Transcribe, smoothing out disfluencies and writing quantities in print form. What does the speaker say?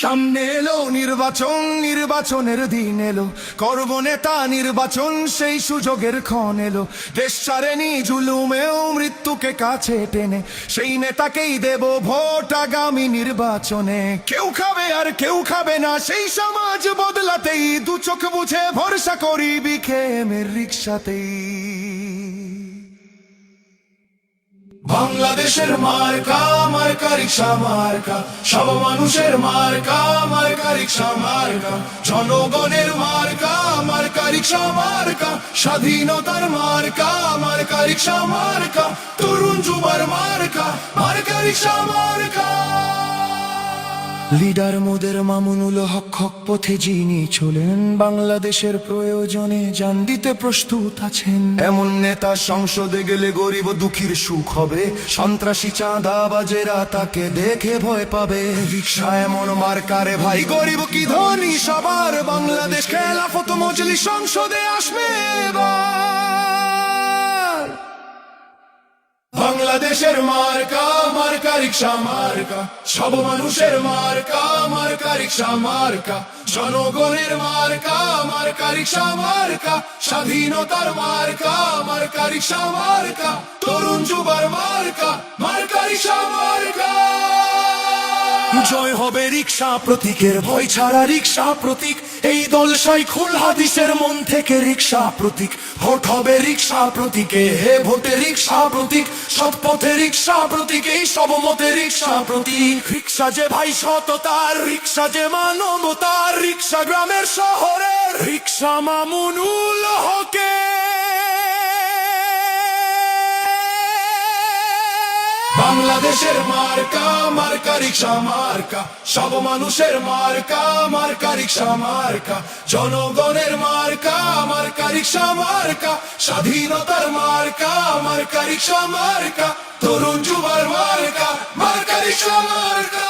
সামনে এলো নির্বাচন, নির্বাচনের দিন এলো, করব নেতা নির্বাচন, সেই সুযোগের ক্ষণ এলো। দেশ ছাড়েনি জুলুমেও মৃত্যুকে কাছে টেনে, সেই নেতাকেই দেব ভোট আগামী নির্বাচনে। কেউ খাবে আর কেউ খাবে না, সেই সমাজ বদলাতেই দু চোখ বুঝে ভরসা করি বিকেএমের রিক্সাতেই। বাংলাদেশের মার্কা, মার্কা রিক্সা মার্কা, সব মানুষের মার্কা, মার্কা রিক্সা মার্কা, জনগণের মার্কা, মার্কা রিক্সা মার্কা, স্বাধীনতার মার্কা, মার্কা রিক্সা মার্কা, তরুণ যুবার মার্কা, মার্কা রিক্সা মার্কা। লিডার মোদের মামুনুল হক হক পথে যিনি চলেন, বাংলাদেশের প্রয়োজনে জান দিতে প্রস্তুত আছেন। এমন নেতা সংসদে গেলে গরিব দুঃখীর সুখ হবে, সন্ত্রাসী চাঁদাবাজেরা তাকে দেখে ভয় পাবে। রিক্সা এমন মার্কারে ভাই, গরিব কি ধনী সবার, বাংলাদেশ খেলাফত মজলিস সংসদে আসবে এবার। বাংলাদেশের মার্কা, মার্কা রিক্সা মার্কা, সব মানুষের মার্কা, মার্কা রিক্সা মার্কা, জনগণের মার্কা, মার্কা রিক্সা মার্কা, স্বাধীনতার মার্কা, মার্কা রিক্সা মার্কা, তরুণ যুবার মার্কা, মার্কা রিক্সা মার্কা। জয় হবে রিক্সা প্রতীকের, ভয় ছাড়া রিক্সা প্রতীক, এই দল শাইখুল হাদিসের মন থেকে রিক্সা প্রতীক। ভোট হবে রিক্সা প্রতীকে, হে ভোটে রিক্সা প্রতীক, সৎ পথে রিক্সা প্রতীক, এই সব মতে রিক্সা প্রতীক। রিক্সা যে ভাই সততার, রিক্সা যে মানবতার, রিক্সা গ্রামের শহরের, রিক্সা মামুনুল হকে। বাংলাদেশের মার্কা, মার্কা রিক্সা মার্কা, সব মানুষের মার্কা, মার্কা রিক্সা মার্কা, জনগণের মার্কা, মার্কা রিক্সা মার্কা, স্বাধীনতার মার্কা, মার্কা রিক্সা মার্কা, তরুণ যুবার মার্কা, মার্কা রিক্সা মার্কা।